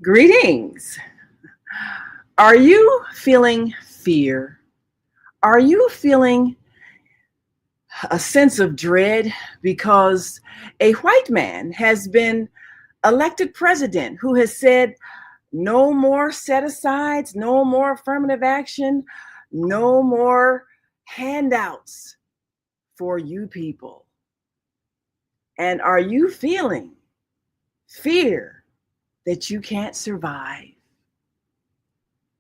Greetings. Are you feeling fear? Are you feeling a sense of dread because a white man has been elected president who has said no more set asides, no more affirmative action, no more handouts for you people? And are you feeling fear that you can't survive?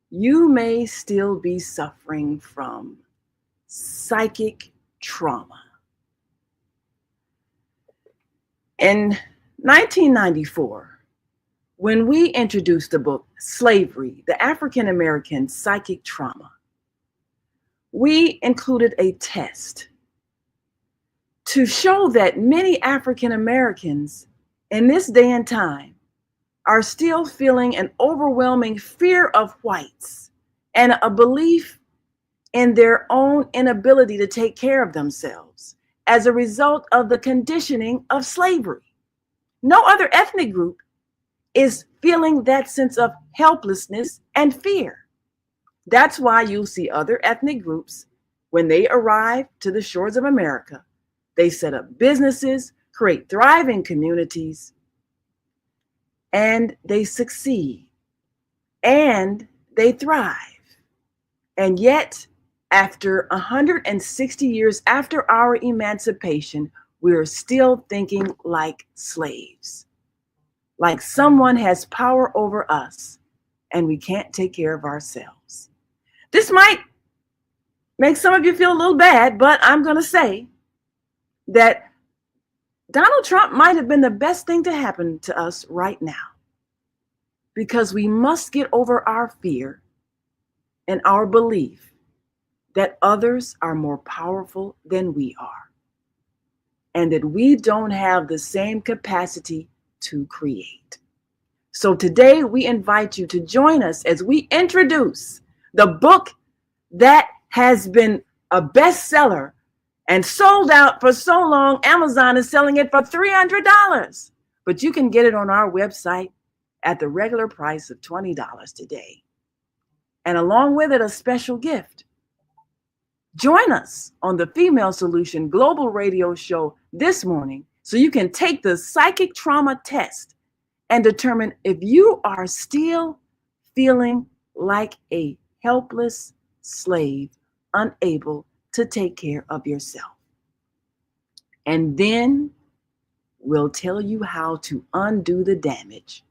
You may still be suffering from psychic trauma. In 1994, when we introduced the book Slavery, the African American Psychic Trauma, we included a test to show that many African Americans in this day and time are still feeling an overwhelming fear of whites and a belief in their own inability to take care of themselves as a result of the conditioning of slavery. No other ethnic group is feeling that sense of helplessness and fear. That's why you'll see other ethnic groups, when they arrive to the shores of America, they set up businesses, create thriving communities, and they succeed, and they thrive. And yet, after 160 years after our emancipation, we're still thinking like slaves, like someone has power over us and we can't take care of ourselves. This might make some of you feel a little bad, but I'm going to say that Donald Trump might have been the best thing to happen to us right now, because we must get over our fear and our belief that others are more powerful than we are, and that we don't have the same capacity to create. So today we invite you to join us as we introduce the book that has been a bestseller and sold out for so long. Amazon is selling it for $300, but you can get it on our website at the regular price of $20 today. And along with it, a special gift. Join us on the Female Solution Global Radio Show this morning so you can take the psychic trauma test and determine if you are still feeling like a helpless slave, unable to take care of yourself. And then we'll tell you how to undo the damage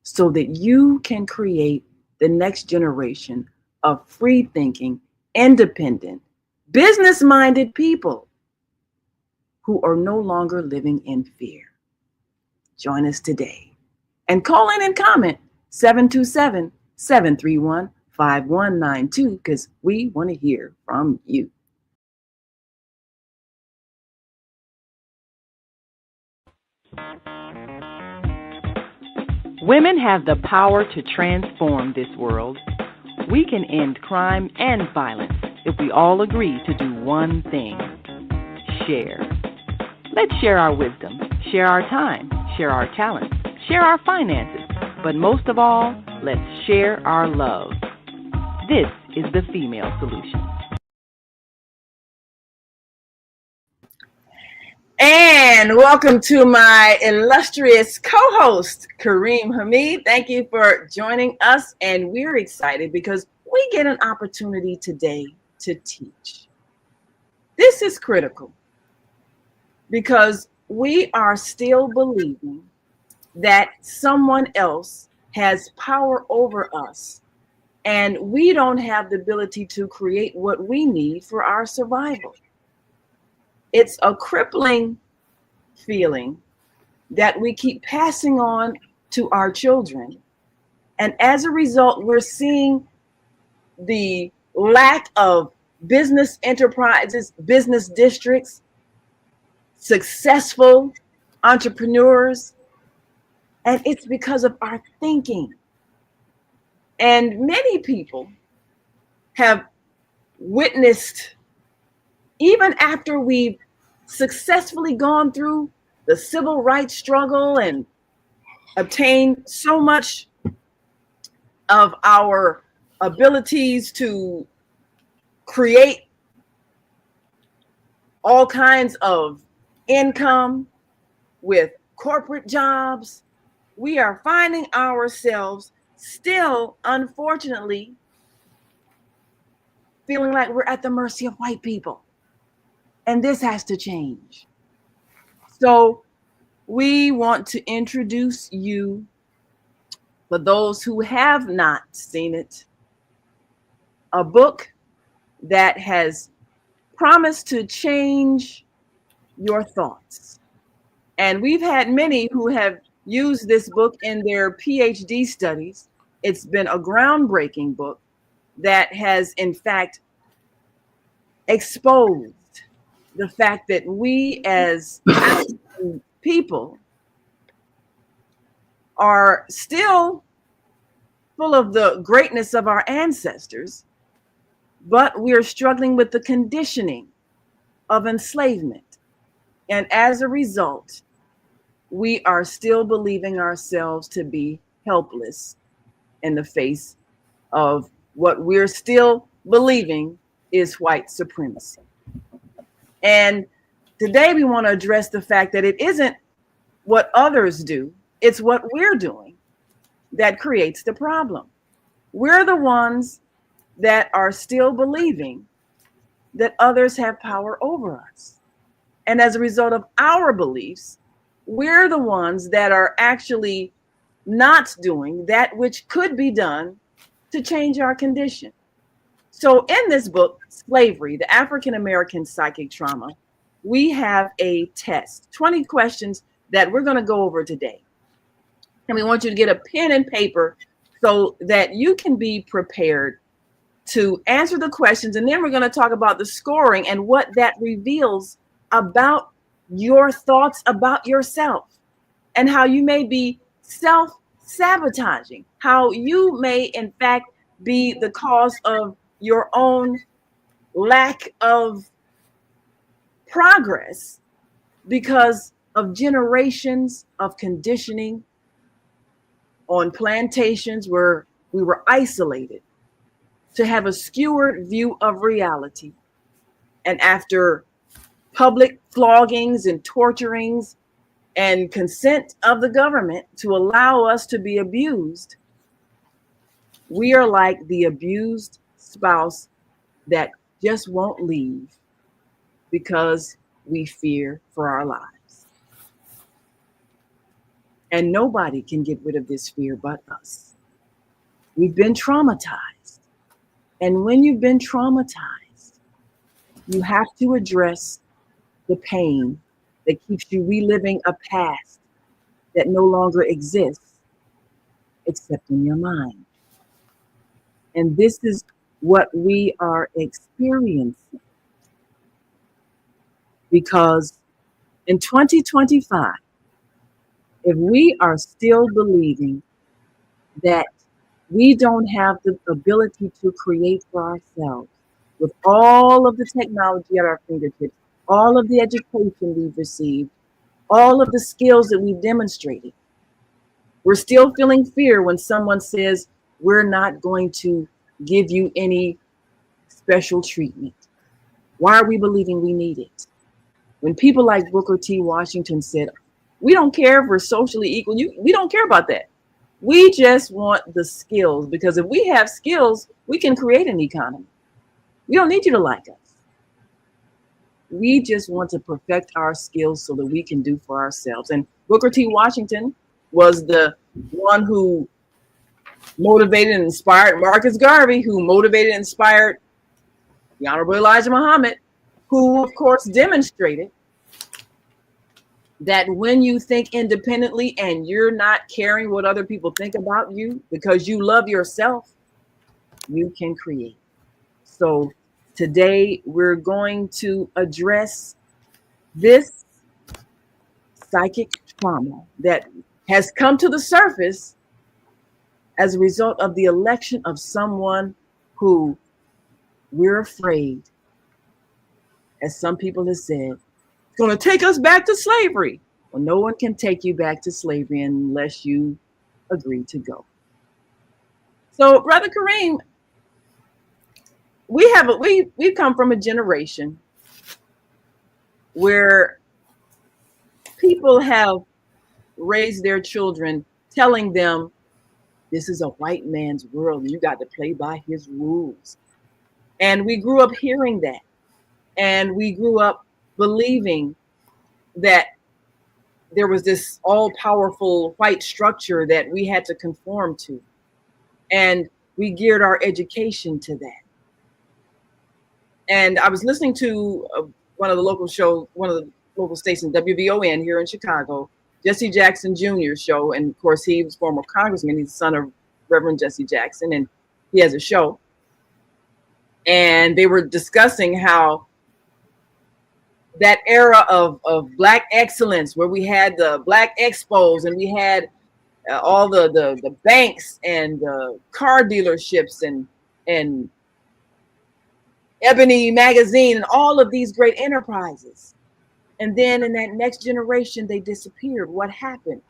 so that you can create the next generation of free thinking, independent, business-minded people who are no longer living in fear. Join us today and call in and comment 727-731-5192, because we want to hear from you. Women have the power to transform this world. We can end crime and violence if we all agree to do one thing: share. Let's share our wisdom, share our time, share our talents, share our finances, but most of all, let's share our love. This is the Female Solution. And welcome to my illustrious co-host, Kareem Hamid. Thank you for joining us. And we're excited because we get an opportunity today to teach. This is critical because we are still believing that someone else has power over us, and we don't have the ability to create what we need for our survival. It's a crippling feeling that we keep passing on to our children. And as a result, we're seeing the lack of business enterprises, business districts, successful entrepreneurs. And it's because of our thinking. And many people have witnessed, even after we've successfully gone through the civil rights struggle and obtained so much of our abilities to create all kinds of income with corporate jobs, we are finding ourselves still, unfortunately, feeling like we're at the mercy of white people. And this has to change. So we want to introduce you, for those who have not seen it, a book that has promised to change your thoughts. And we've had many who have used this book in their PhD studies. It's been a groundbreaking book that has, in fact, exposed the fact that we as African people are still full of the greatness of our ancestors, but we are struggling with the conditioning of enslavement. And as a result, we are still believing ourselves to be helpless in the face of what we're still believing is white supremacy. And today we want to address the fact that it isn't what others do, it's what we're doing that creates the problem. We're the ones that are still believing that others have power over us. And as a result of our beliefs, we're the ones that are actually not doing that which could be done to change our condition. So in this book, Slavery, the African American Psychic Trauma, we have a test, 20 questions that we're going to go over today. And we want you to get a pen and paper so that you can be prepared to answer the questions. And then we're going to talk about the scoring and what that reveals about your thoughts about yourself and how you may be self-sabotaging, how you may, in fact, be the cause of your own lack of progress because of generations of conditioning on plantations where we were isolated to have a skewered view of reality. And after public floggings and torturings and consent of the government to allow us to be abused, we are like the abused spouse that just won't leave because we fear for our lives. And nobody can get rid of this fear but us. We've been traumatized. And when you've been traumatized, you have to address the pain that keeps you reliving a past that no longer exists except in your mind. And this is what we are experiencing. Because in 2025, if we are still believing that we don't have the ability to create for ourselves with all of the technology at our fingertips, all of the education we've received, all of the skills that we've demonstrated, we're still feeling fear when someone says, we're not going to give you any special treatment. Why are we believing we need it? When people like Booker T. Washington said, we don't care if we're socially equal, we don't care about that. We just want the skills, because if we have skills, we can create an economy. We don't need you to like us. We just want to perfect our skills so that we can do for ourselves. And Booker T. Washington was the one who motivated and inspired Marcus Garvey, who motivated and inspired the Honorable Elijah Muhammad, who, of course, demonstrated that when you think independently and you're not caring what other people think about you because you love yourself, you can create. So today we're going to address this psychic trauma that has come to the surface as a result of the election of someone who we're afraid, as some people have said, going to take us back to slavery. Well, no one can take you back to slavery unless you agree to go. So, Brother Kareem, we come from a generation where people have raised their children telling them this is a white man's world and you got to play by his rules. And we grew up hearing that. And we grew up believing that there was this all powerful white structure that we had to conform to. And we geared our education to that. And I was listening to one of the local shows, one of the local stations, WVON here in Chicago, Jesse Jackson Jr.'s show. And of course, he was former congressman. He's the son of Reverend Jesse Jackson, and he has a show. And they were discussing how that era of Black excellence, where we had the Black expos and we had all the banks and the car dealerships and Ebony Magazine and all of these great enterprises. And then in that next generation, they disappeared. What happened?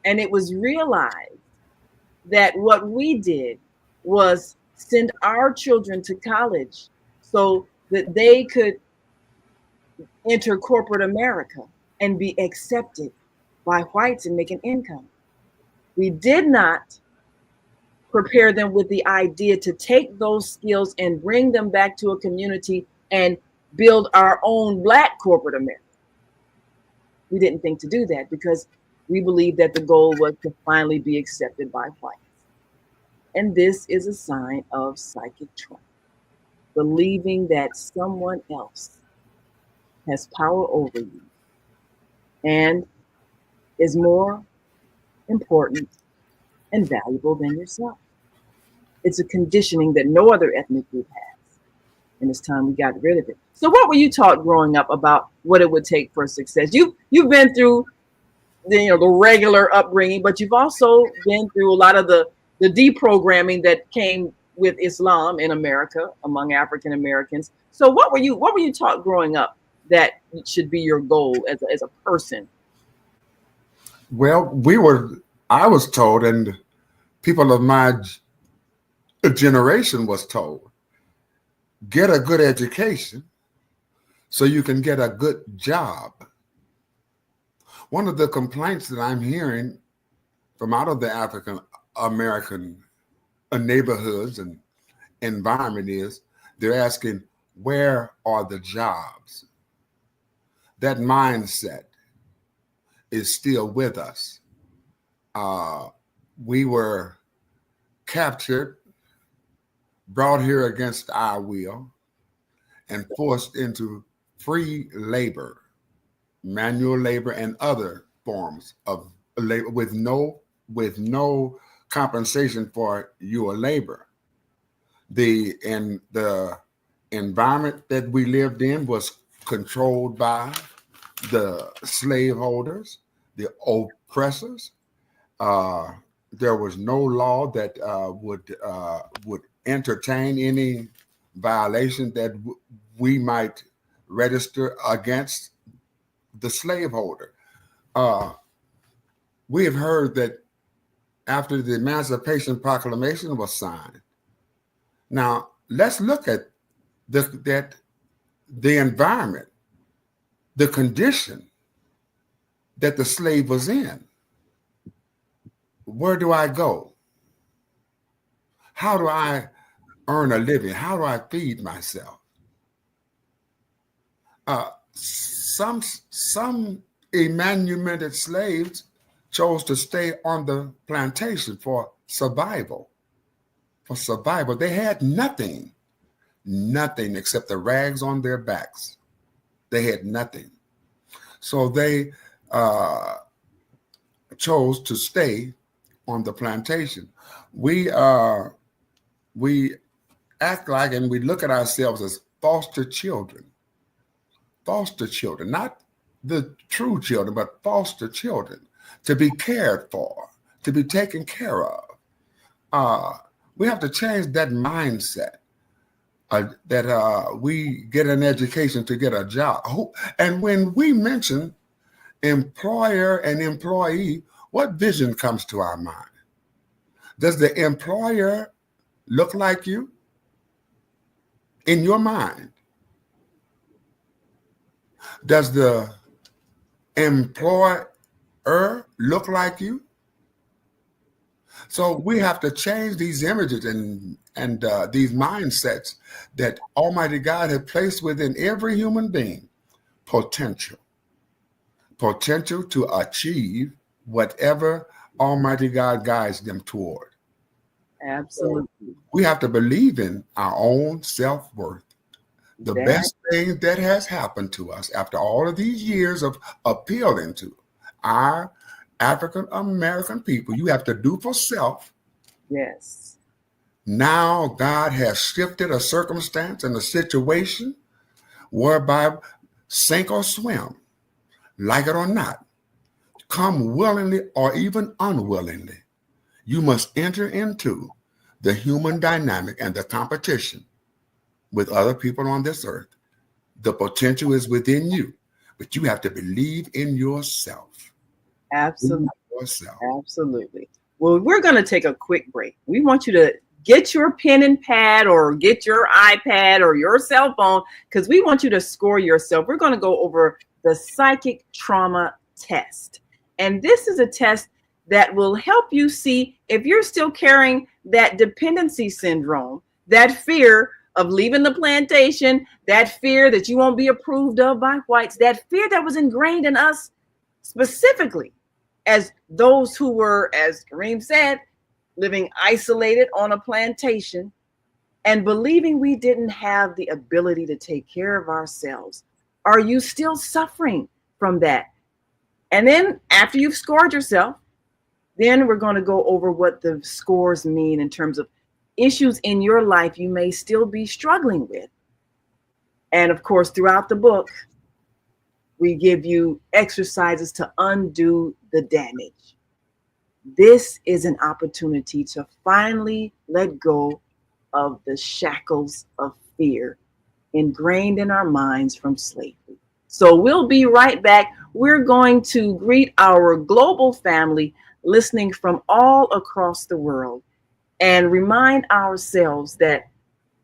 And it was realized that what we did was send our children to college so that they could enter corporate America and be accepted by whites and make an income. We did not prepare them with the idea to take those skills and bring them back to a community and build our own Black corporate America. We didn't think to do that because we believed that the goal was to finally be accepted by whites. And this is a sign of psychic trauma, believing that someone else has power over you and is more important and valuable than yourself. It's a conditioning that no other ethnic group has. And it's time we got rid of it. So what were you taught growing up about what it would take for success? You've been through the regular upbringing, but you've also been through a lot of the deprogramming that came with Islam in America among African Americans. So what were you taught growing up that should be your goal as a person? Well, I was told, and people of my generation was told, get a good education so you can get a good job. One of the complaints that I'm hearing from out of the African American neighborhoods and environment is they're asking, where are the jobs? That mindset is still with us. We were captured, brought here against our will, and forced into free labor, manual labor, and other forms of labor with no compensation for your labor. The environment that we lived in was controlled by the slaveholders, the oppressors. There was no law that would entertain any violation that we might register against the slaveholder. We have heard that after the Emancipation Proclamation was signed. Now let's look at the environment, the condition that the slave was in. Where do I go? How do I earn a living? How do I feed myself? Some manumitted slaves chose to stay on the plantation for survival. They had nothing except the rags on their backs. They had nothing. So they chose to stay on the plantation. We act like and we look at ourselves as foster children, not the true children, but foster children, to be cared for, to be taken care of. We have to change that mindset that we get an education to get a job. And when we mention employer and employee, what vision comes to our mind? Does the employer look like you in your mind? Does the employer look like you? So we have to change these images and these mindsets that Almighty God has placed within every human being. Potential to achieve whatever Almighty God guides them toward. Absolutely. So we have to believe in our own self-worth. The best thing that has happened to us after all of these years of appealing to our African American people, you have to do for self. Yes. Now God has shifted a circumstance and a situation whereby sink or swim, like it or not, come willingly or even unwillingly, you must enter into the human dynamic and the competition with other people on this earth. The potential is within you, but you have to believe in yourself. Absolutely. Yourself. Absolutely. Well, we're going to take a quick break. We want you to get your pen and pad or get your iPad or your cell phone because we want you to score yourself. We're going to go over the psychic trauma test. And this is a test that will help you see if you're still carrying that dependency syndrome, that fear of leaving the plantation, that fear that you won't be approved of by whites, that fear that was ingrained in us specifically as those who were, as Kareem said, living isolated on a plantation and believing we didn't have the ability to take care of ourselves. Are you still suffering from that? And then after you've scored yourself, then we're going to go over what the scores mean in terms of issues in your life you may still be struggling with. And of course, throughout the book, we give you exercises to undo the damage. This is an opportunity to finally let go of the shackles of fear ingrained in our minds from slavery. So we'll be right back. We're going to greet our global family listening from all across the world and remind ourselves that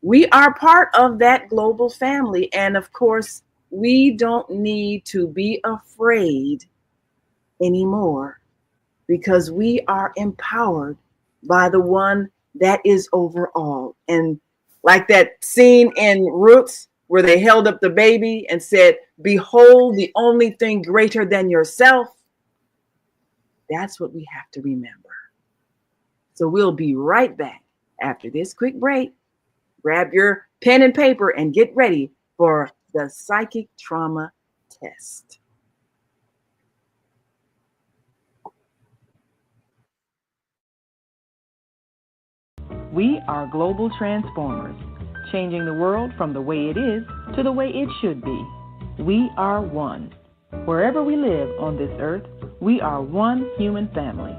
we are part of that global family. And of course, we don't need to be afraid anymore because we are empowered by the one that is over all. And like that scene in Roots where they held up the baby and said, "Behold, the only thing greater than yourself." That's what we have to remember. So we'll be right back after this quick break. Grab your pen and paper and get ready for the psychic trauma test. We are global transformers, changing the world from the way it is to the way it should be. We are one. Wherever we live on this earth, we are one human family.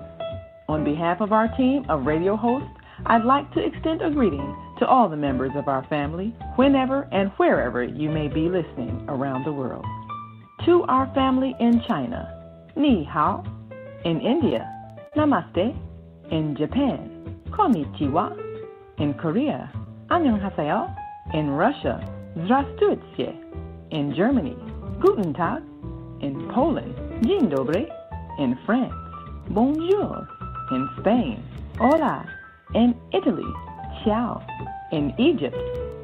On behalf of our team of radio hosts, I'd like to extend a greeting to all the members of our family, whenever and wherever you may be listening around the world. To our family in China, Ni Hao. In India, Namaste. In Japan, Konnichiwa. In Korea, Annyeonghaseyo. In Russia, Здравствуйте. In Germany, Guten Tag. In Poland, Dzień dobry. In France, Bonjour. In Spain, Hola. In Italy, Ciao. In Egypt,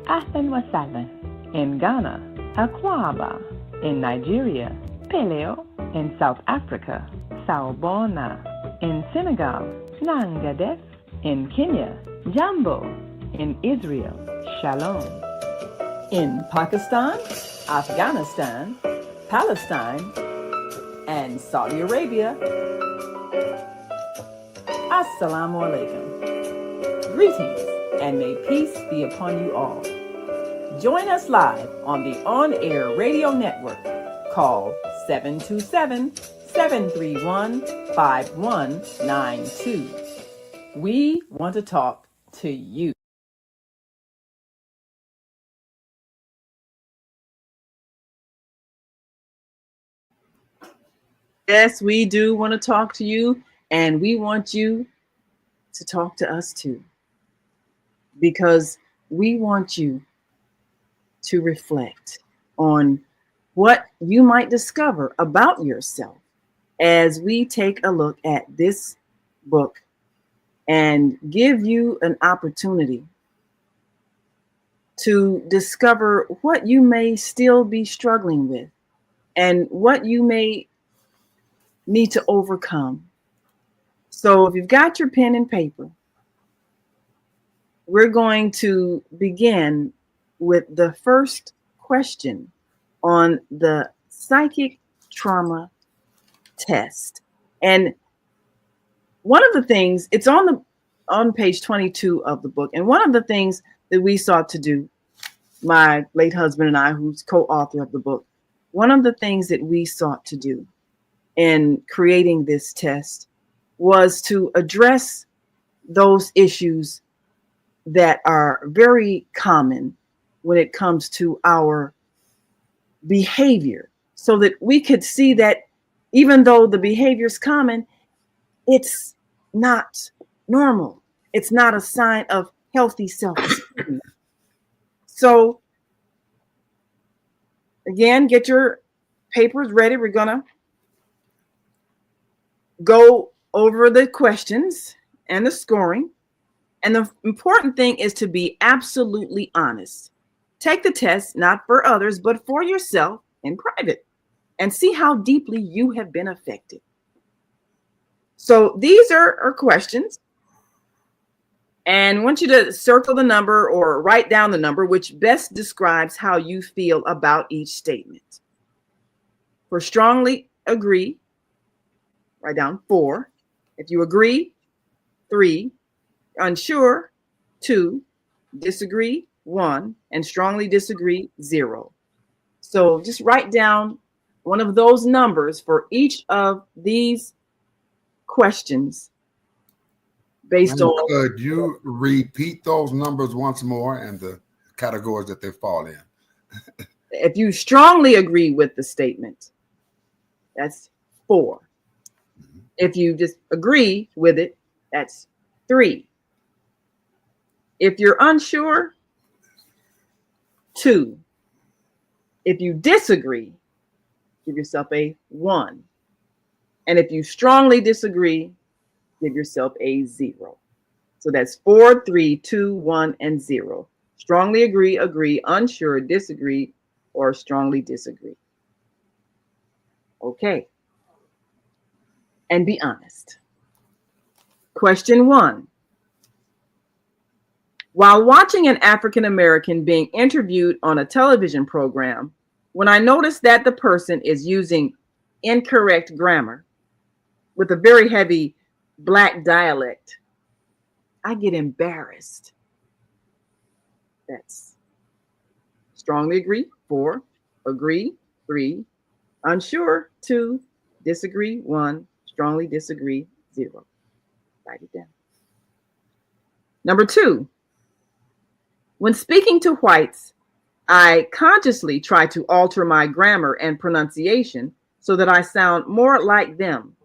Ahlan wa sahlan. In Ghana, Akwaba. In Nigeria, Peleo. In South Africa, Sawubona. In Senegal, Nangadef. In Kenya, Jambo. In Israel, Shalom. In Pakistan, Afghanistan, Palestine, and Saudi Arabia, Assalamu alaikum. Greetings, and may peace be upon you all. Join us live on the on-air radio network. Call 727-731-5192. We want to talk to you. Yes, we do want to talk to you, and we want you to talk to us too, because we want you to reflect on what you might discover about yourself as we take a look at this book and give you an opportunity to discover what you may still be struggling with and what you may need to overcome. So if you've got your pen and paper, we're going to begin with the first question on the psychic trauma test. And one of the things, it's on page 22 of the book, and one of the things that we sought to do, my late husband and I, who's co-author of the book, one of the things that we sought to do in creating this test was to address those issues that are very common when it comes to our behavior, so that we could see that even though the behavior is common, it's not normal. It's not a sign of healthy self-esteem. So again, get your papers ready. We're going to go over the questions and the scoring. And the important thing is to be absolutely honest. Take the test, not for others, but for yourself in private, and see how deeply you have been affected. So these are questions. And I want you to circle the number or write down the number which best describes how you feel about each statement. For strongly agree, write down 4. If you agree, 3. Unsure, 2. Disagree, 1. And strongly disagree, 0. So just write down one of those numbers for each of these questions based on. Could you repeat those numbers once more and the categories that they fall in? If you strongly agree with the statement, that's 4. Mm-hmm. If you just agree with it, that's 3. If you're unsure, 2. If you disagree, give yourself a 1. And if you strongly disagree, give yourself a 0. So that's 4, 3, 2, 1, and 0. Strongly agree, agree, unsure, disagree, or strongly disagree. Okay. And be honest. Question 1. While watching an African American being interviewed on a television program, when I notice that the person is using incorrect grammar with a very heavy Black dialect, I get embarrassed. That's strongly agree, 4, agree, 3, unsure, 2, disagree, 1, strongly disagree, 0. Write it down. Number 2, when speaking to whites, I consciously try to alter my grammar and pronunciation so that I sound more like them.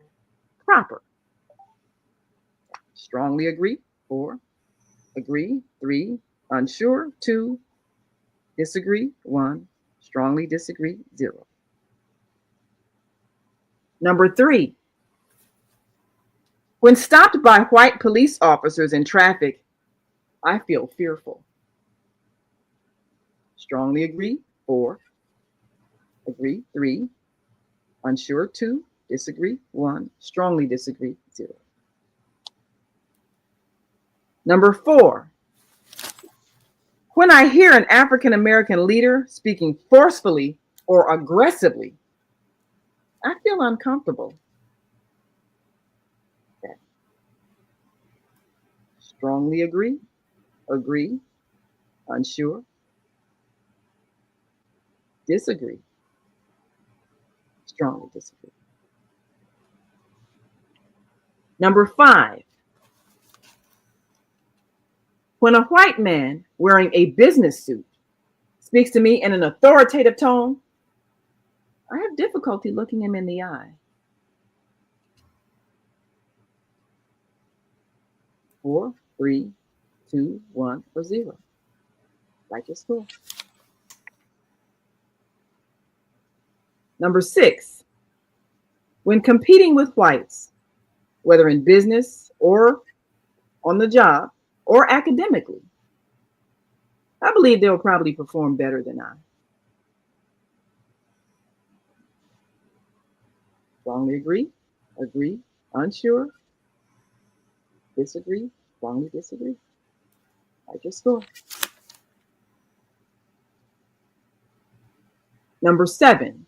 Proper. Strongly agree, 4, agree, 3, unsure, 2, disagree, 1, strongly disagree, 0. Number 3, when stopped by white police officers in traffic, I feel fearful. Strongly agree, 4, agree, 3, unsure, 2, disagree, 1, strongly disagree, 0. Number 4, when I hear an African American leader speaking forcefully or aggressively, I feel uncomfortable. Okay. Strongly agree, unsure, disagree, strongly disagree. Number 5, when a white man wearing a business suit speaks to me in an authoritative tone, I have difficulty looking him in the eye. 4, 3, 2, 1, or 0. Write your score. Number 6, when competing with whites, whether in business or on the job or academically, I believe they'll probably perform better than I. Strongly agree, agree, unsure, disagree, strongly disagree. Write your score. Number 7,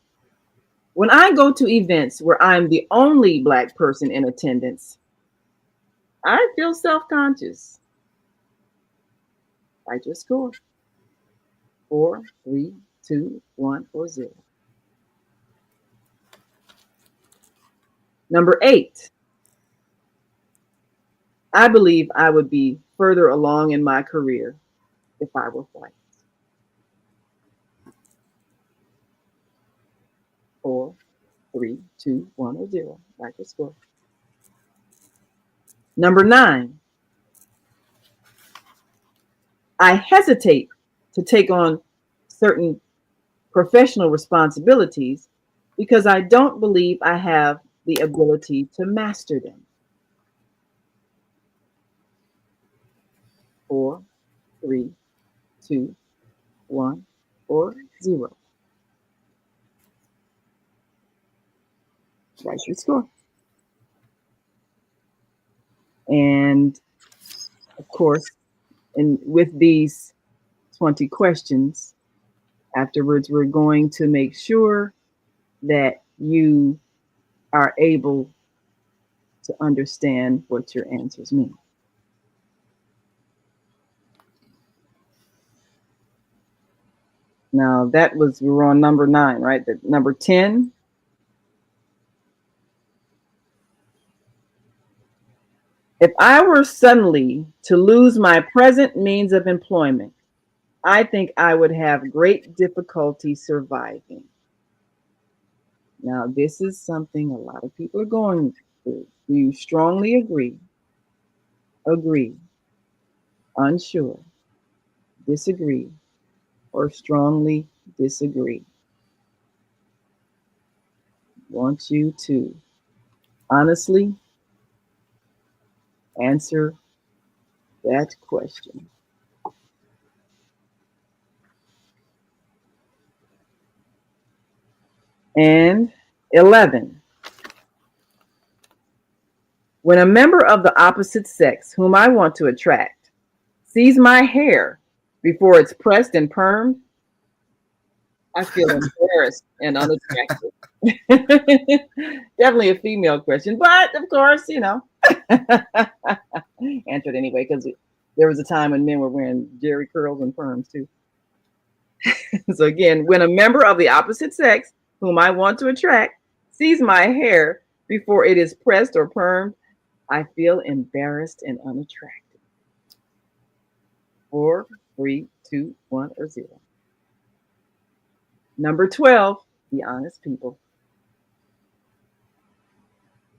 when I go to events where I'm the only Black person in attendance, I feel self-conscious. Write your score. 4, 3, 2, 1, or 0. Number 8, I believe I would be further along in my career if I were white. 4, 3, 2, 1, or 0. Write your score. Number 9, I hesitate to take on certain professional responsibilities because I don't believe I have the ability to master them. 4, 3, 2, 1, or 0. Write your score. And of course, with these 20 questions, afterwards, we're going to make sure that you are able to understand what your answers mean. Now we were on number 9, right? Number 10. If I were suddenly to lose my present means of employment, I think I would have great difficulty surviving. Now, this is something a lot of people are going through. Do you strongly agree, unsure, disagree, or strongly disagree? I want you to honestly answer that question. And 11, when a member of the opposite sex whom I want to attract sees my hair before it's pressed and permed, I feel embarrassed and unattractive. Definitely a female question, but of course, answered anyway, because there was a time when men were wearing jerry curls and perms too. So again, when a member of the opposite sex whom I want to attract sees my hair before it is pressed or permed, I feel embarrassed and unattractive. 4, 3, 2, 1, or 0. Number 12, be honest, people.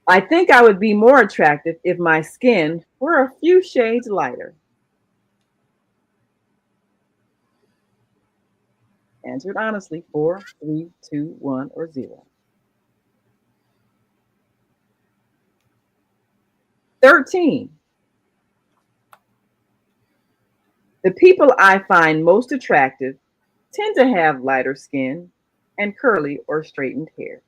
I think I would be more attractive if my skin were a few shades lighter. Answered honestly. 4, 3, 2, 1, or 0. 13. The people I find most attractive tend to have lighter skin and curly or straightened hair.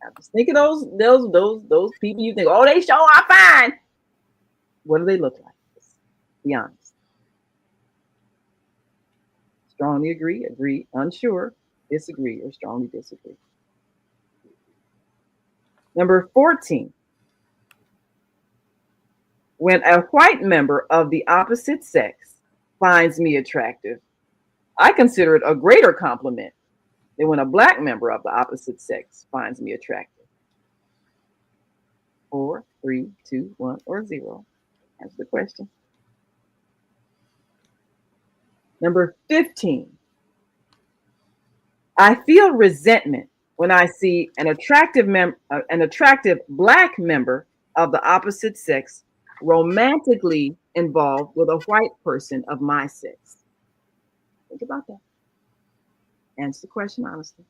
Now just think of those people you think, oh, they sure are fine. What do they look like? Be honest. Strongly agree, unsure, disagree, or strongly disagree. Number 14. When a white member of the opposite sex finds me attractive, I consider it a greater compliment than when a Black member of the opposite sex finds me attractive. 4, 3, 2, 1, or 0. Answer the question. Number 15. I feel resentment when I see an attractive Black member of the opposite sex romantically involved with a white person of my sex. Think about that. Answer the question honestly.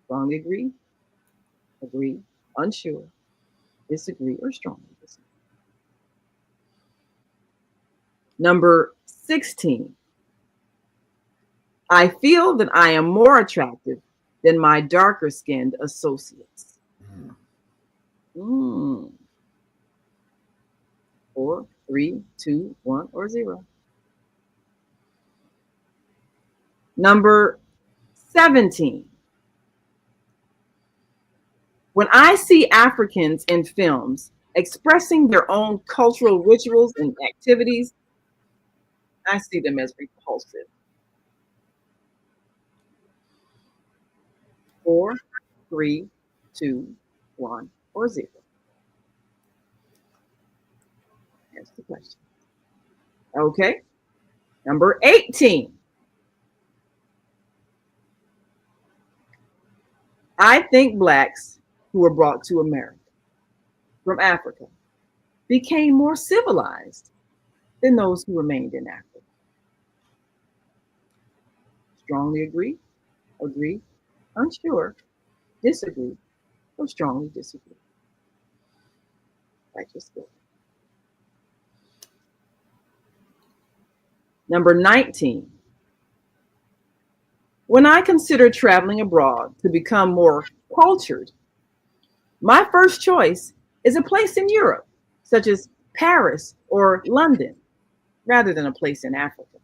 Strongly agree, unsure, disagree, or strongly disagree. Number 16. I feel that I am more attractive than my darker skinned associates. Mm. 4, 3, 2, 1, or 0. Number 17. When I see Africans in films expressing their own cultural rituals and activities, I see them as repulsive. 4, 3, 2, 1, or 0. That's the question. Okay. Number 18. I think blacks who were brought to America from Africa became more civilized than those who remained in Africa. Strongly agree, unsure, disagree, or strongly disagree. That's just good. Number 19. When I consider traveling abroad to become more cultured, my first choice is a place in Europe, such as Paris or London, rather than a place in Africa.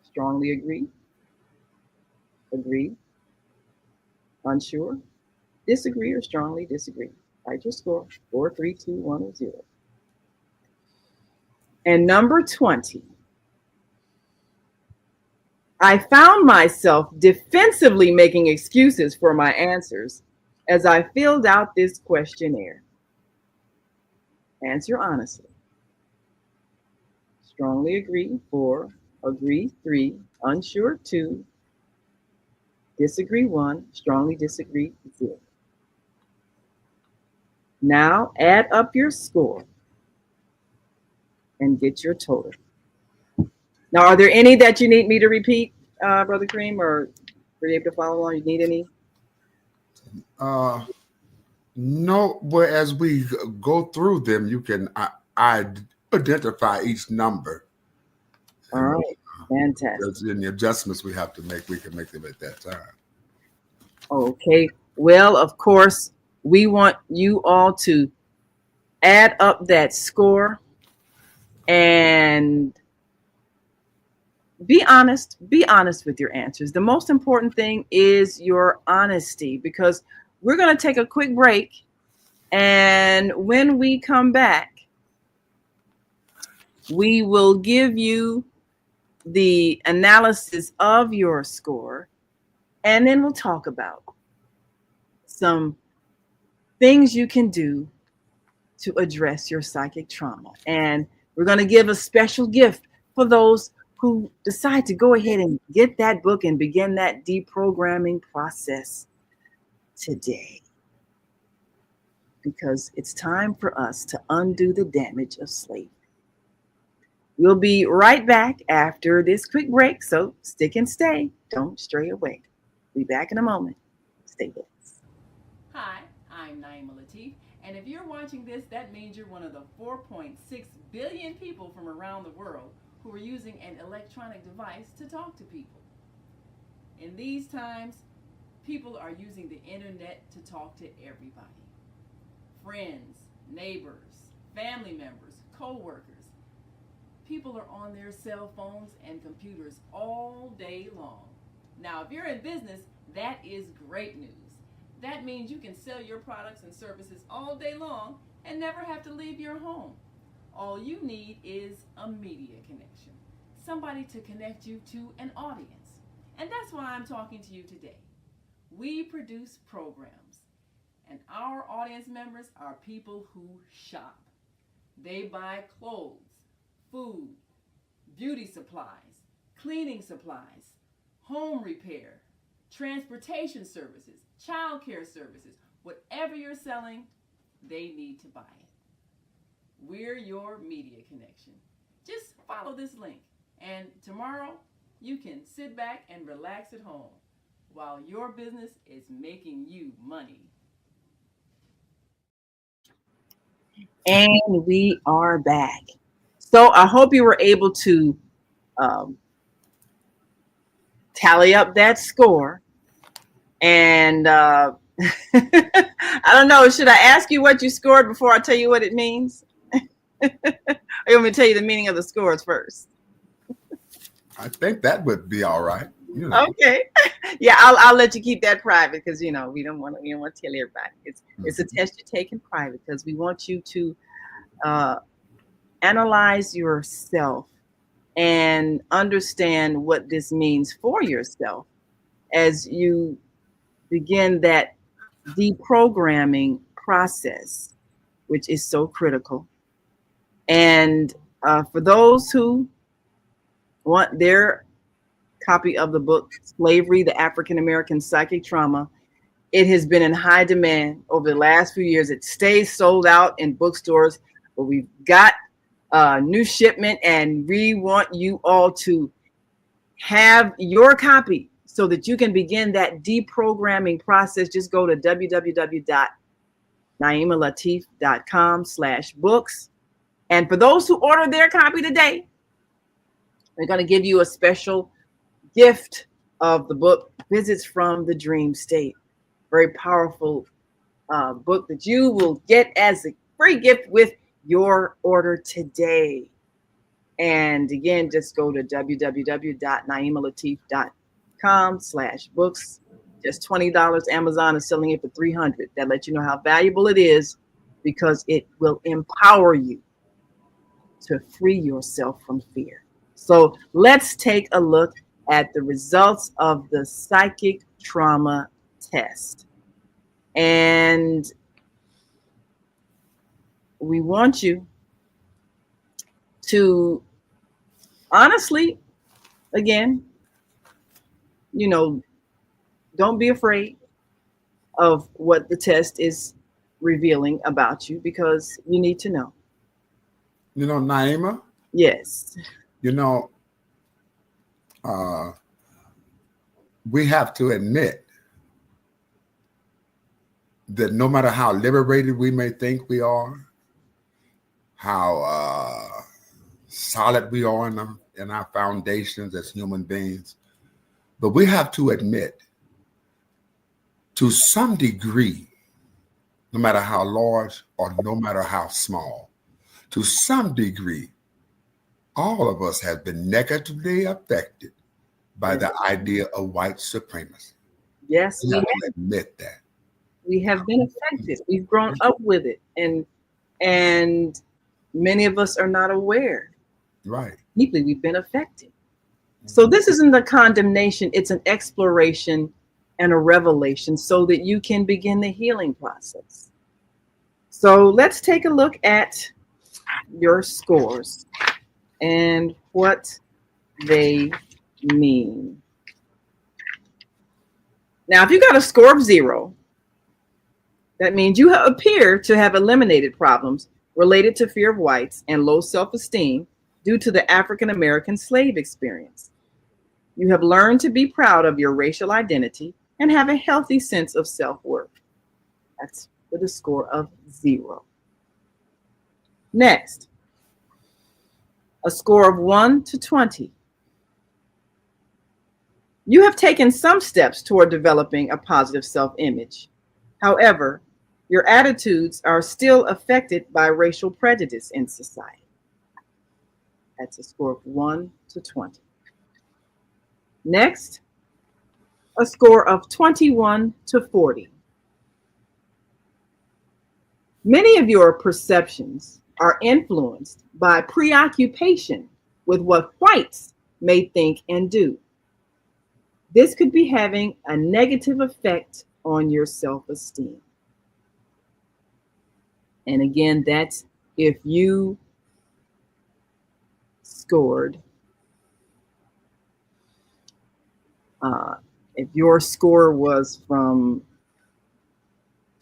Strongly agree, unsure, disagree, or strongly disagree. Write your score 4, 3, 2, 1, or 0. And number 20. I found myself defensively making excuses for my answers as I filled out this questionnaire. Answer honestly. Strongly agree 4, agree 3, unsure 2, disagree 1, strongly disagree 0. Now add up your score and get your total. Now, are there any that you need me to repeat, Brother Kareem, or were you able to follow along? You need any? No, but as we go through them, you can identify each number. All right, fantastic. There's any adjustments we have to make, we can make them at that time. Okay, well, of course, we want you all to add up that score and be honest with your answers. The most important thing is your honesty, because we're going to take a quick break, and when we come back, we will give you the analysis of your score, and then we'll talk about some things you can do to address your psychic trauma. And we're going to give a special gift for those who decide to go ahead and get that book and begin that deprogramming process today. Because it's time for us to undo the damage of slavery. We'll be right back after this quick break, so stick and stay. Don't stray away. Be back in a moment. Stay with us. Hi, I'm Naima Latif, and if you're watching this, that means you're one of the 4.6 billion people from around the world who are using an electronic device to talk to people. In these times, people are using the internet to talk to everybody. Friends, neighbors, family members, co-workers. People are on their cell phones and computers all day long. Now, if you're in business, that is great news. That means you can sell your products and services all day long and never have to leave your home. All you need is a media connection, somebody to connect you to an audience. And that's why I'm talking to you today. We produce programs, and our audience members are people who shop. They buy clothes, food, beauty supplies, cleaning supplies, home repair, transportation services, child care services. Whatever you're selling, they need to buy it. We're your media connection. Just follow this link, and tomorrow you can sit back and relax at home while your business is making you money. And we are back. So I hope you were able to tally up that score. And I don't know, should I ask you what you scored before I tell you what it means? Or you want me to tell you the meaning of the scores first? I think that would be all right. Okay. Yeah, I'll let you keep that private because we don't want to tell everybody. It's a test you take in private because we want you to analyze yourself and understand what this means for yourself as you begin that deprogramming process, which is so critical. And for those who want their copy of the book, Slavery, the African American Psychic Trauma, it has been in high demand over the last few years. It stays sold out in bookstores, but we've got new shipment, and we want you all to have your copy so that you can begin that deprogramming process. Just go to www.naimalatif.com/books. And for those who order their copy today, we're going to give you a special gift of the book, Visits from the Dream State. Very powerful book that you will get as a free gift with your order today. And again, just go to www.naimalatif.com/books. Just $20. Amazon is selling it for $300. That lets you know how valuable it is because it will empower you to free yourself from fear. So let's take a look at the results of the psychic trauma test. And we want you to honestly, again, don't be afraid of what the test is revealing about you because you need to know. Naima? Yes. We have to admit that no matter how liberated we may think we are, how solid we are in our foundations as human beings, but we have to admit, to some degree, no matter how large or no matter how small, to some degree, all of us have been negatively affected by the idea of white supremacy. Yes, we have to admit that. We have been affected. We've grown up with it. And many of us are not aware. Right. Deeply, we've been affected. So this isn't a condemnation. It's an exploration and a revelation so that you can begin the healing process. So let's take a look at your scores and what they mean. Now, if you got a score of 0, that means you appear to have eliminated problems related to fear of whites and low self-esteem due to the African American slave experience. You have learned to be proud of your racial identity and have a healthy sense of self-worth. That's with a score of 0. Next, a score of 1 to 20. You have taken some steps toward developing a positive self-image. However, your attitudes are still affected by racial prejudice in society. That's a score of 1 to 20. Next, a score of 21 to 40. Many of your perceptions are influenced by preoccupation with what whites may think and do. This could be having a negative effect on your self-esteem. And again, that's if you scored, if your score was from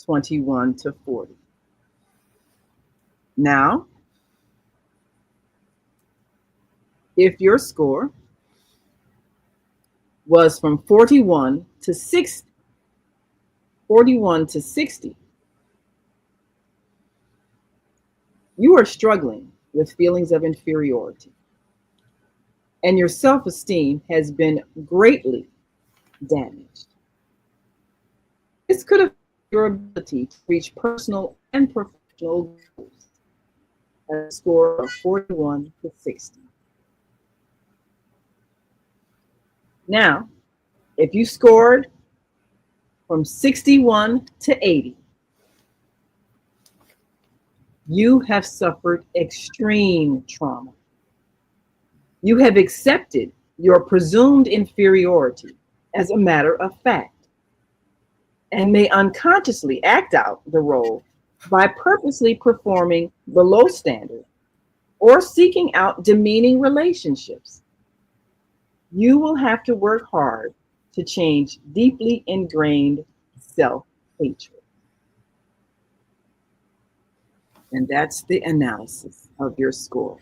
21 to 40. Now, if your score was from 41 to 60, you are struggling with feelings of inferiority, and your self-esteem has been greatly damaged. This could affect your ability to reach personal and professional goals at a score of 41 to 60. Now, if you scored from 61 to 80, you have suffered extreme trauma. You have accepted your presumed inferiority as a matter of fact and may unconsciously act out the role by purposely performing below standard or seeking out demeaning relationships. You will have to work hard to change deeply ingrained self-hatred. And that's the analysis of your score.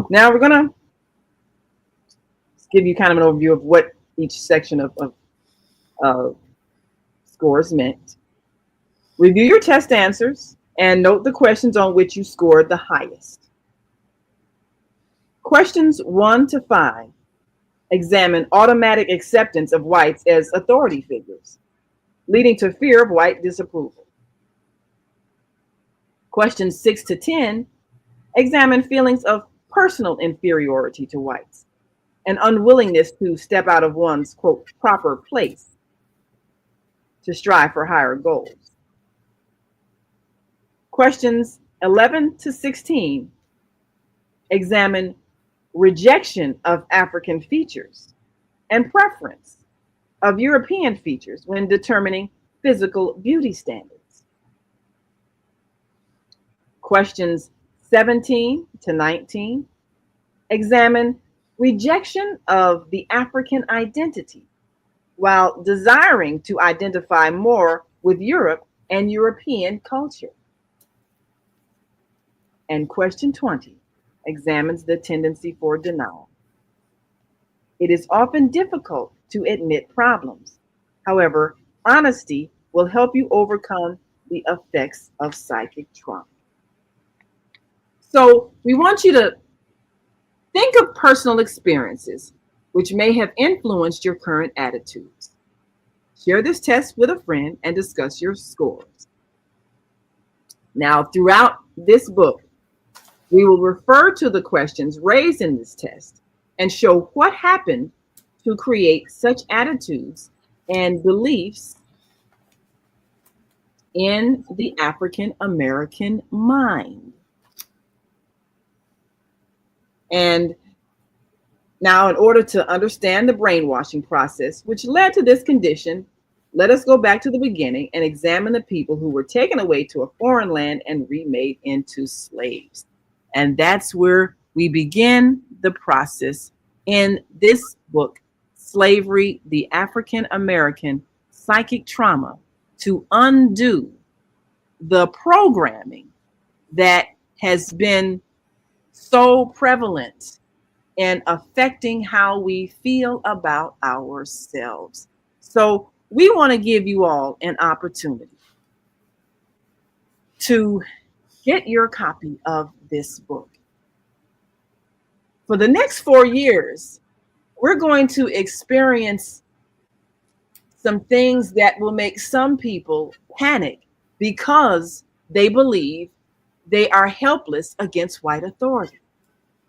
Now we're going to give you kind of an overview of what each section of scores meant. Review your test answers and note the questions on which you scored the highest. Questions 1 to 5 examine automatic acceptance of whites as authority figures, leading to fear of white disapproval. Questions 6 to 10 examine feelings of personal inferiority to whites and unwillingness to step out of one's, quote, proper place to strive for higher goals. Questions 11 to 16 examine rejection of African features and preference of European features when determining physical beauty standards. Questions 17 to 19 examine rejection of the African identity while desiring to identify more with Europe and European culture. And question 20 examines the tendency for denial. It is often difficult to admit problems. However, honesty will help you overcome the effects of psychic trauma. So we want you to think of personal experiences which may have influenced your current attitudes. Share this test with a friend and discuss your scores. Now, throughout this book, we will refer to the questions raised in this test and show what happened to create such attitudes and beliefs in the African American mind. And now, in order to understand the brainwashing process which led to this condition, let us go back to the beginning and examine the people who were taken away to a foreign land and remade into slaves. And that's where we begin the process in this book, Slavery, the African American Psychic Trauma, to undo the programming that has been so prevalent in affecting how we feel about ourselves. So we want to give you all an opportunity to get your copy of this book. For the next 4 years, we're going to experience some things that will make some people panic because they believe they are helpless against white authority.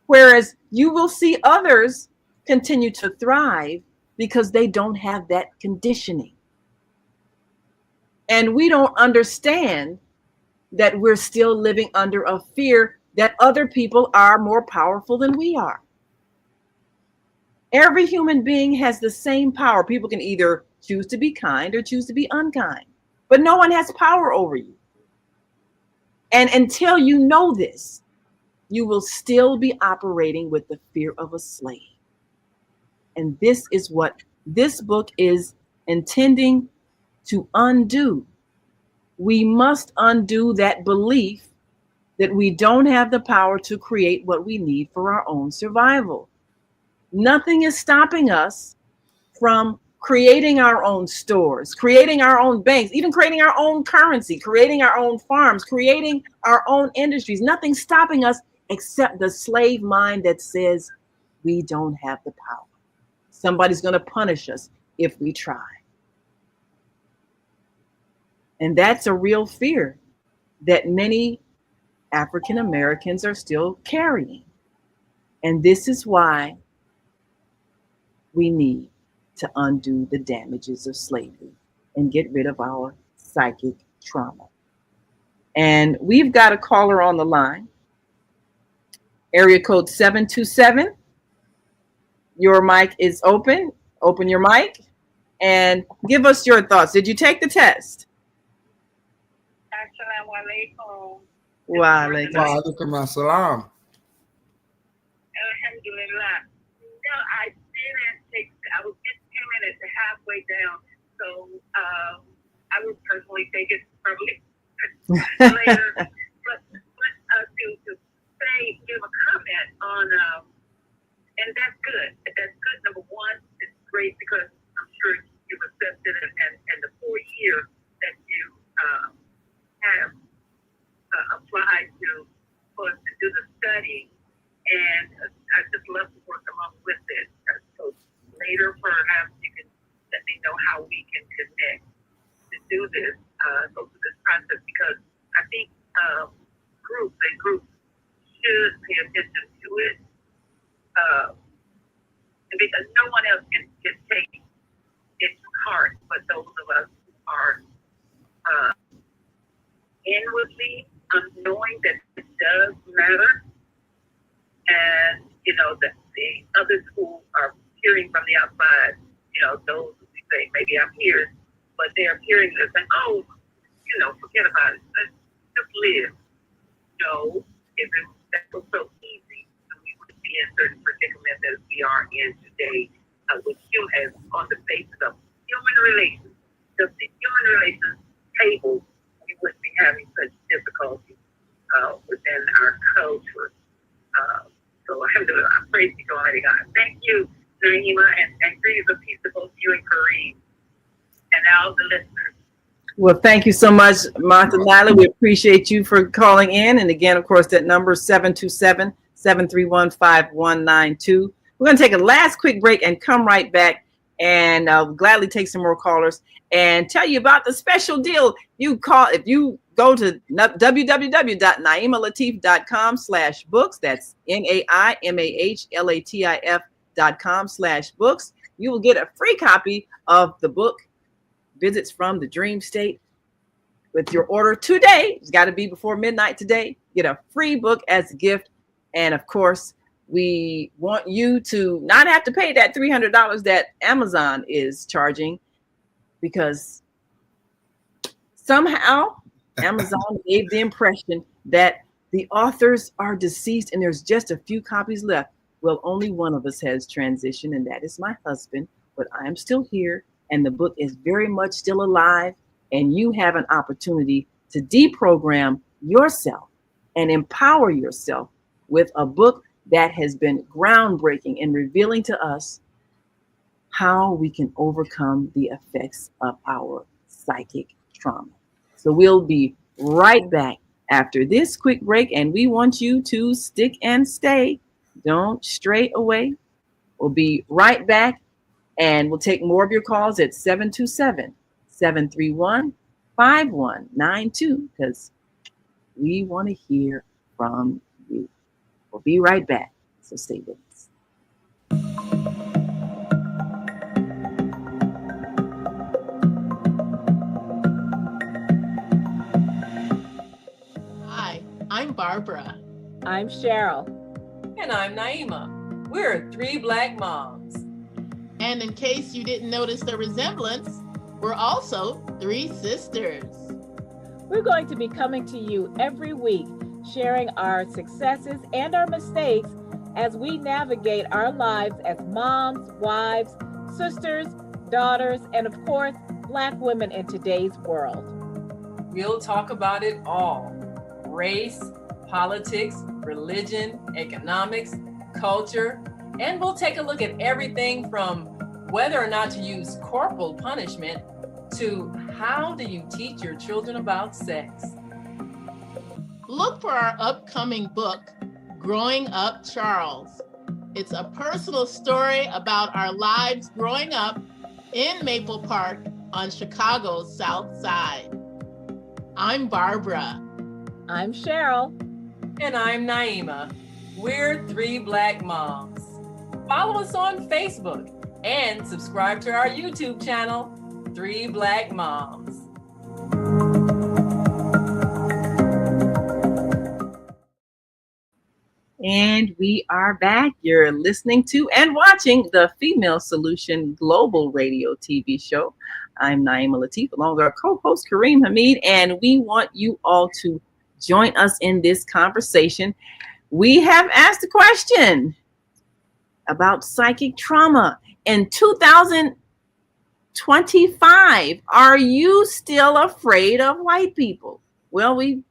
Whereas you will see others continue to thrive because they don't have that conditioning. And we don't understand that we're still living under a fear that other people are more powerful than we are. Every human being has the same power. People can either choose to be kind or choose to be unkind, but no one has power over you. And until you know this, you will still be operating with the fear of a slave. And this is what this book is intending to undo. We must undo that belief that we don't have the power to create what we need for our own survival. Nothing is stopping us from creating our own stores, creating our own banks, even creating our own currency, creating our own farms, creating our own industries. Nothing's stopping us except the slave mind that says we don't have the power. Somebody's going to punish us if we try. And that's a real fear that many African Americans are still carrying. And this is why we need to undo the damages of slavery and get rid of our psychic trauma. And we've got a caller on the line, area code 727. Your mic is open. Open your mic and give us your thoughts. Did you take the test? Assalamu alaikum. Wa alaikum. Wa alaikum assalam. Alhamdulillah. No, I didn't take. I was just 10 minutes to halfway down, so I would personally take it probably later. But to say, give a comment on, and that's good. That's good. Number one, it's great because I'm sure you've accepted it, and the 4 years that you have applied to for us to do the study, and I just love to work along with it. So later, perhaps you can let me know how we can connect to do this, go through this process, because I think groups should pay attention to it, because no one else can take it to heart but those of us who are inwardly knowing that it does matter, and that the others who are hearing from the outside, those who say maybe I'm here, but they're hearing this and forget about it, let's just live. No, if that was so easy, we would be in certain predicaments as we are in today, with humans on the basis of human relations, just the human relations table. We wouldn't be having such difficulty within our culture. So alhamdulillah, I praise you, Almighty God. Thank you, Naima, and greetings of peace to both you and Kareem and all the listeners. Well, thank you so much, Martha Niley. We appreciate you for calling in. And again, of course, that number is 727-731-5192. We're going to take a last quick break and come right back. And I'll gladly take some more callers and tell you about the special deal. If you go to www.naimalatif.com/books, that's NAIMAHLATIF.com/books, you will get a free copy of the book, Visits from the Dream State, with your order today. It's got to be before midnight today. Get a free book as a gift. And of course, we want you to not have to pay that $300 that Amazon is charging, because somehow Amazon gave the impression that the authors are deceased and there's just a few copies left. Well, only one of us has transitioned, and that is my husband, but I am still here, and the book is very much still alive, and you have an opportunity to deprogram yourself and empower yourself with a book that has been groundbreaking in revealing to us how we can overcome the effects of our psychic trauma. So we'll be right back after this quick break, and we want you to stick and stay. Don't stray away. We'll be right back, and we'll take more of your calls at 727-731-5192, because we want to hear from you. We'll be right back, so stay with us. Hi, I'm Barbara. I'm Cheryl. And I'm Naima. We're three Black moms. And in case you didn't notice the resemblance, we're also three sisters. We're going to be coming to you every week, sharing our successes and our mistakes as we navigate our lives as moms, wives, sisters, daughters, and of course, Black women in today's world. We'll talk about it all: race, politics, religion, economics, culture, and we'll take a look at everything from whether or not to use corporal punishment to how do you teach your children about sex. Look for our upcoming book, Growing Up Charles. It's a personal story about our lives growing up in Maple Park on Chicago's South Side. I'm Barbara. I'm Cheryl. And I'm Naima. We're three Black moms. Follow us on Facebook and subscribe to our YouTube channel, Three Black Moms. And we are back. You're listening to and watching the Female Solution Global Radio TV show. I'm Naima Latif, along with our co-host Kareem Hamid, and we want you all to join us in this conversation. We have asked a question about psychic trauma in 2025. Are you still afraid of white people? Well, we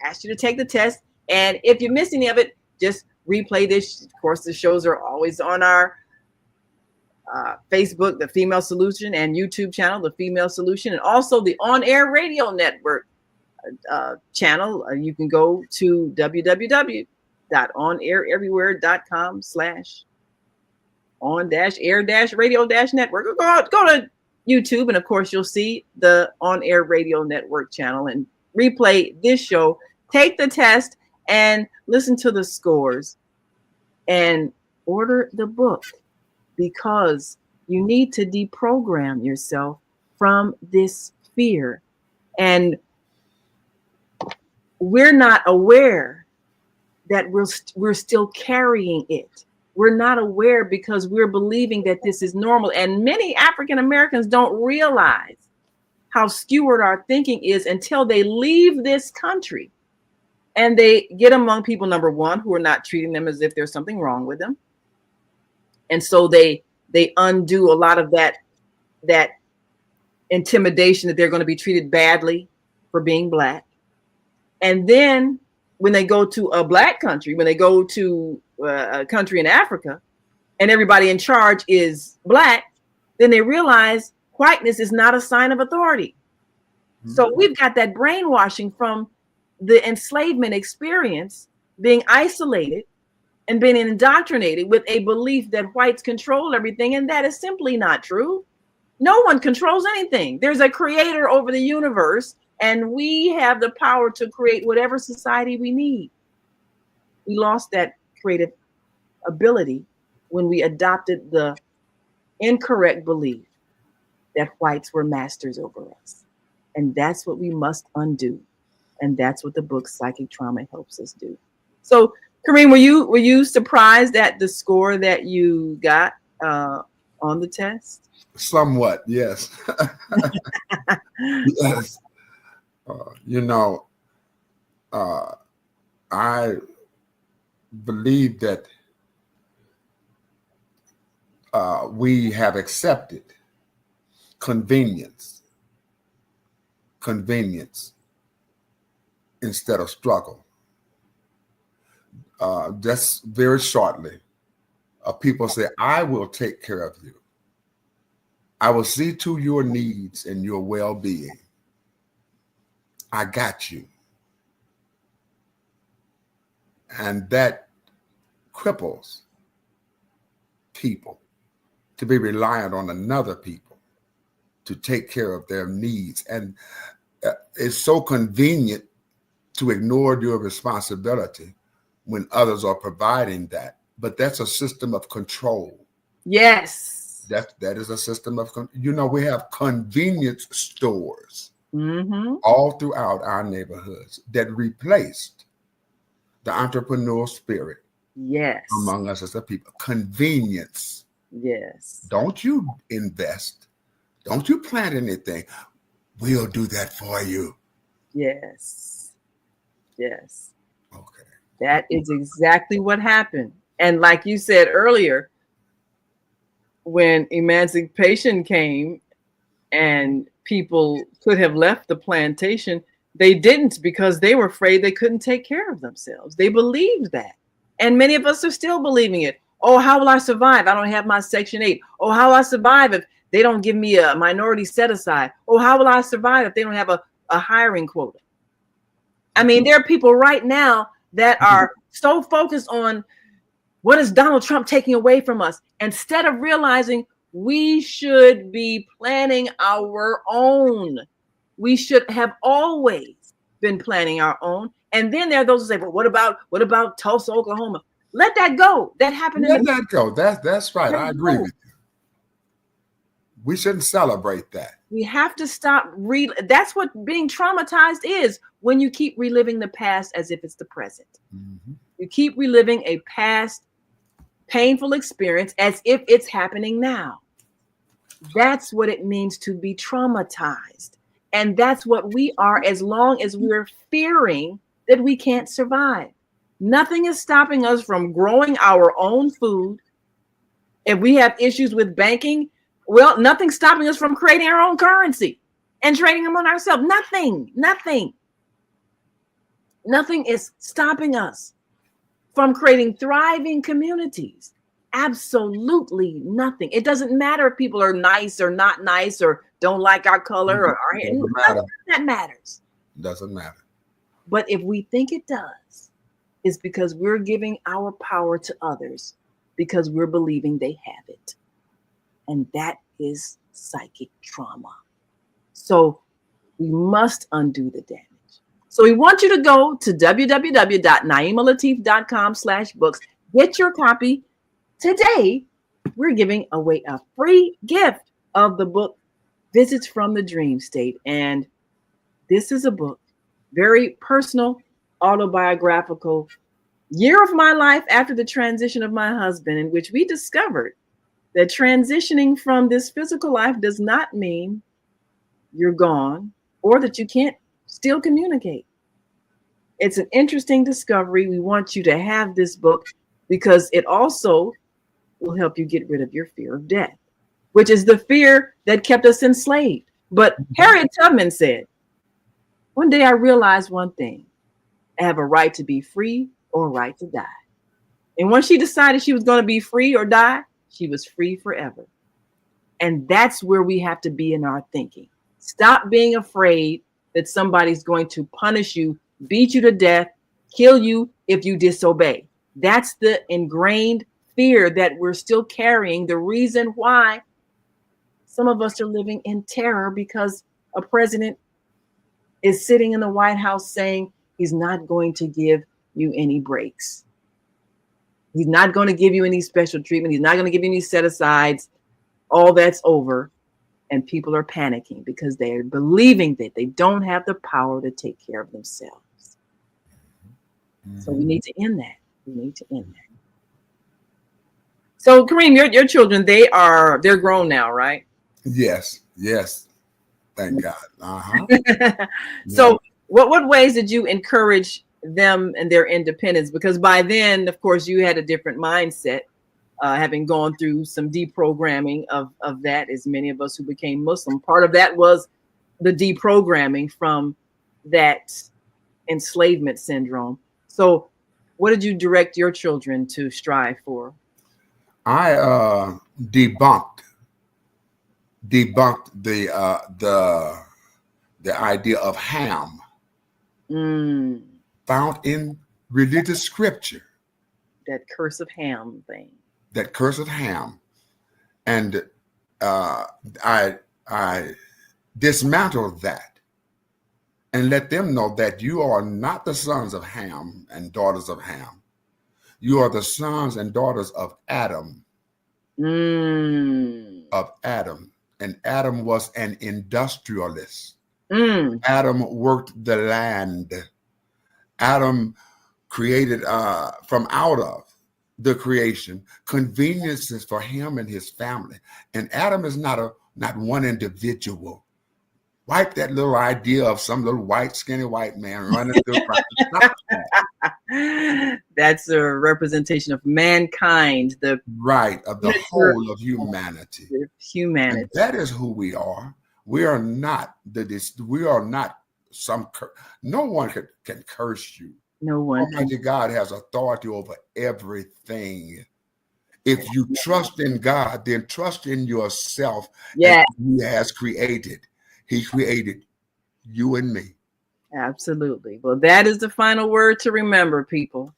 asked you to take the test, and if you missed any of it, just replay this. Of course, the shows are always on our Facebook, the Female Solution, and YouTube channel, the Female Solution, and also the On-Air Radio Network channel. You can go to www.onair-radio-network. Go to YouTube, and of course, you'll see the On-Air Radio Network channel and replay this show. Take the test and listen to the scores and order the book, because you need to deprogram yourself from this fear. And we're not aware that we're still carrying it. We're not aware because we're believing that this is normal. And many African Americans don't realize how skewed our thinking is until they leave this country. And they get among people, number one, who are not treating them as if there's something wrong with them. And so they undo a lot of that intimidation that they're going to be treated badly for being Black. And then when they go to a Black country, when they go to a country in Africa, and everybody in charge is Black, then they realize whiteness is not a sign of authority. Mm-hmm. So we've got that brainwashing from the enslavement experience, being isolated and being indoctrinated with a belief that whites control everything. And that is simply not true. No one controls anything. There's a creator over the universe, and we have the power to create whatever society we need. We lost that creative ability when we adopted the incorrect belief that whites were masters over us. And that's what we must undo. And that's what the book Psychic Trauma helps us do. So, Kareem, were you surprised at the score that you got on the test? Somewhat, yes. Yes. I believe that we have accepted convenience instead of struggle. Just very shortly, people say, I will take care of you. I will see to your needs and your well-being. I got you. And that cripples people to be reliant on another people to take care of their needs. And it's so convenient to ignore your responsibility when others are providing that. But that's a system of control. Yes. That is a system of, we have convenience stores all throughout our neighborhoods that replaced the entrepreneurial spirit. Yes. Among us as a people. Convenience. Yes. Don't you invest. Don't you plant anything. We'll do that for you. Yes. Yes. Okay. That is exactly what happened. And like you said earlier, when emancipation came and people could have left the plantation, They didn't because they were afraid they couldn't take care of themselves. They believed that. And many of us are still believing it. Oh, how will I survive? I don't have my Section 8. Oh, how will I survive if they don't give me a minority set aside? Oh, how will I survive if they don't have a hiring quota? I mean, there are people right now that are so focused on what is Donald Trump taking away from us, instead of realizing we should be planning our own. We should have always been planning our own. And then there are those who say, well, what about Tulsa, Oklahoma? Let that go. That happened. Let that go. That's right. I agree with you. We shouldn't celebrate that. We have to stop. That's what being traumatized is, when you keep reliving the past as if it's the present. Mm-hmm. You keep reliving a past painful experience as if it's happening now. That's what it means to be traumatized. And that's what we are, as long as we're fearing that we can't survive. Nothing is stopping us from growing our own food. If we have issues with banking, well, nothing's stopping us from creating our own currency and trading them on ourselves. Nothing is stopping us from creating thriving communities. Absolutely nothing. It doesn't matter if people are nice or not nice or don't like our color or nothing that matters. Doesn't matter. But if we think it does, it's because we're giving our power to others because we're believing they have it. And that is psychic trauma. So we must undo the damage. So we want you to go to www.naimalatif.com/books. Get your copy. Today, we're giving away a free gift of the book, Visits from the Dream State. And this is a book, very personal, autobiographical, year of my life after the transition of my husband, in which we discovered that transitioning from this physical life does not mean you're gone or that you can't still communicate. It's an interesting discovery. We want you to have this book because it also will help you get rid of your fear of death, which is the fear that kept us enslaved. But Harriet Tubman said, one day I realized one thing: I have a right to be free or a right to die. And once she decided she was going to be free or die, she was free forever. And that's where we have to be in our thinking. Stop being afraid that somebody's going to punish you, beat you to death, kill you if you disobey. That's the ingrained fear that we're still carrying. The reason why some of us are living in terror, because a president is sitting in the White House saying he's not going to give you any breaks. He's not going to give you any special treatment. He's not going to give you any set-asides. All that's over. And people are panicking because they're believing that they don't have the power to take care of themselves. Mm-hmm. So we need to end that. So Kareem, your children, they're grown now, right? Yes. Thank God. Uh-huh. So what ways did you encourage them and their independence? Because by then, of course, you had a different mindset, having gone through some deprogramming of that, as many of us who became Muslim. Part of that was the deprogramming from that enslavement syndrome. So what did you direct your children to strive for? I debunked the idea of Ham found in religious scripture. That curse of Ham thing. That curse of Ham. And I dismantled that and let them know that you are not the sons of Ham and daughters of Ham. You are the sons and daughters of Adam. Of Adam. And Adam was an industrialist. Adam worked the land. Adam created from out of the creation conveniences for him and his family. And Adam is not one individual. Wipe that little idea of some little white, skinny white man running through. That's a representation of mankind, of the whole of humanity. Humanity. And that is who we are. We are not No one can curse you. No one. Almighty God has authority over everything. If you trust in God, then trust in yourself. Yeah. He has created. He created you and me. Absolutely. Well, that is the final word to remember, people.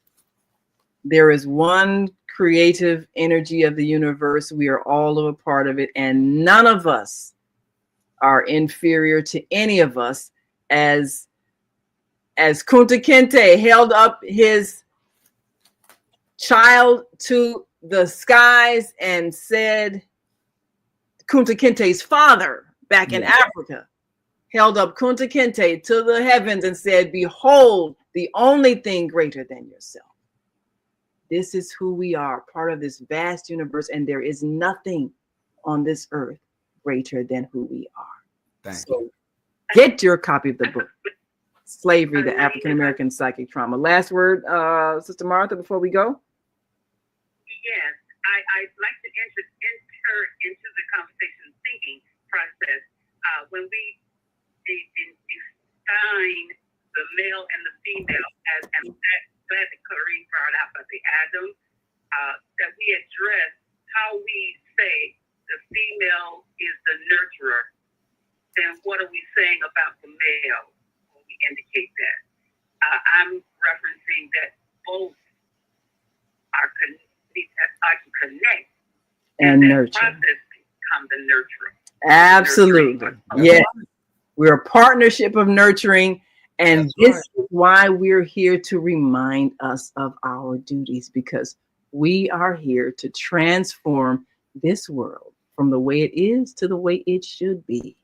There is one creative energy of the universe. We are all a part of it, and none of us are inferior to any of us. As Kunta Kinte held up his child to the skies and said, Kunta Kinte's father back in Africa held up Kunta Kinte to the heavens and said, behold, the only thing greater than yourself. This is who we are, part of this vast universe, and there is nothing on this earth greater than who we are. Thank you. You. Get your copy of the book, Slavery, the African American Psychic Trauma. Last word, Sister Martha, before we go? Yes, I'd like to enter into the conversation thinking process. When we define the male and the female, as that Clarine brought out about the Adam, that we address how we say the female is the nurturer, then what are we saying about the male when we indicate that? I'm referencing that both are to connect and nurture. Process become the nurturer. Absolutely. Yes. We're a partnership of nurturing. And this is why we're here, to remind us of our duties, because we are here to transform this world from the way it is to the way it should be.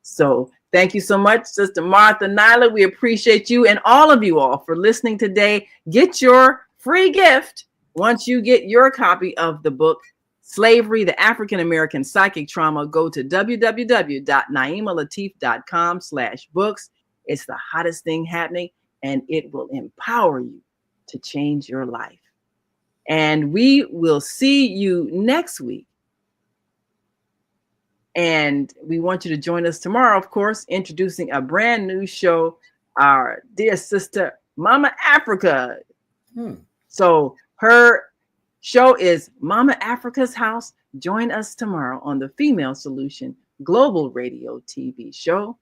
So thank you so much, Sister Martha Nyla. We appreciate you and all of you all for listening today. Get your free gift once you get your copy of the book, Slavery, the African American Psychic Trauma. Go to www.naimalatif.com/books. It's the hottest thing happening, and it will empower you to change your life. And we will see you next week. And we want you to join us tomorrow, of course, introducing a brand new show, our dear sister, Mama Africa. So her show is Mama Africa's House. Join us tomorrow on the Female Solution Global Radio TV show.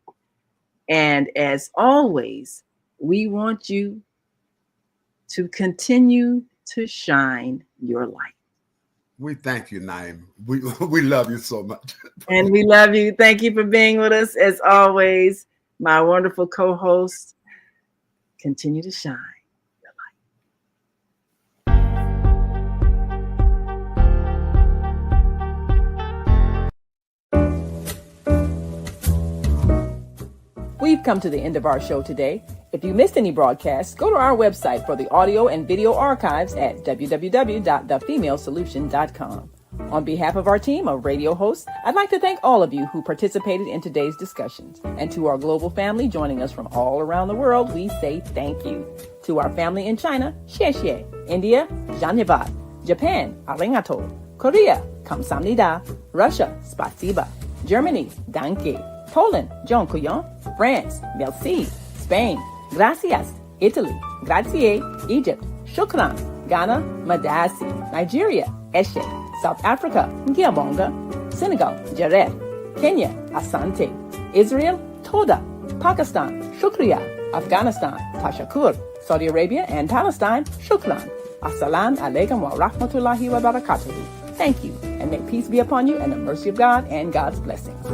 And as always, we want you to continue to shine your light. We thank you, Naim. We love you so much. And we love you. Thank you for being with us. As always, my wonderful co-host, continue to shine. We've come to the end of our show today. If you missed any broadcasts, go to our website for the audio and video archives at www.thefemalesolution.com. On behalf of our team of radio hosts, I'd like to thank all of you who participated in today's discussions. And to our global family joining us from all around the world, we say thank you. To our family in China, xie xie. India, Dhanyavad. Japan, arigato. Korea, kamsamnida. Russia, spasiba. Germany, danke. Poland, dziękuję. France, merci. Spain, gracias. Italy, grazie. Egypt, shukran. Ghana, madasi. Nigeria, eshe. South Africa, ngiyabonga. Senegal, jared. Kenya, asante. Israel, toda. Pakistan, shukriya. Afghanistan, tashakur. Saudi Arabia and Palestine, shukran. Assalamu alaikum wa rahmatullahi wa barakatuhu. Thank you, and may peace be upon you and the mercy of God and God's blessings.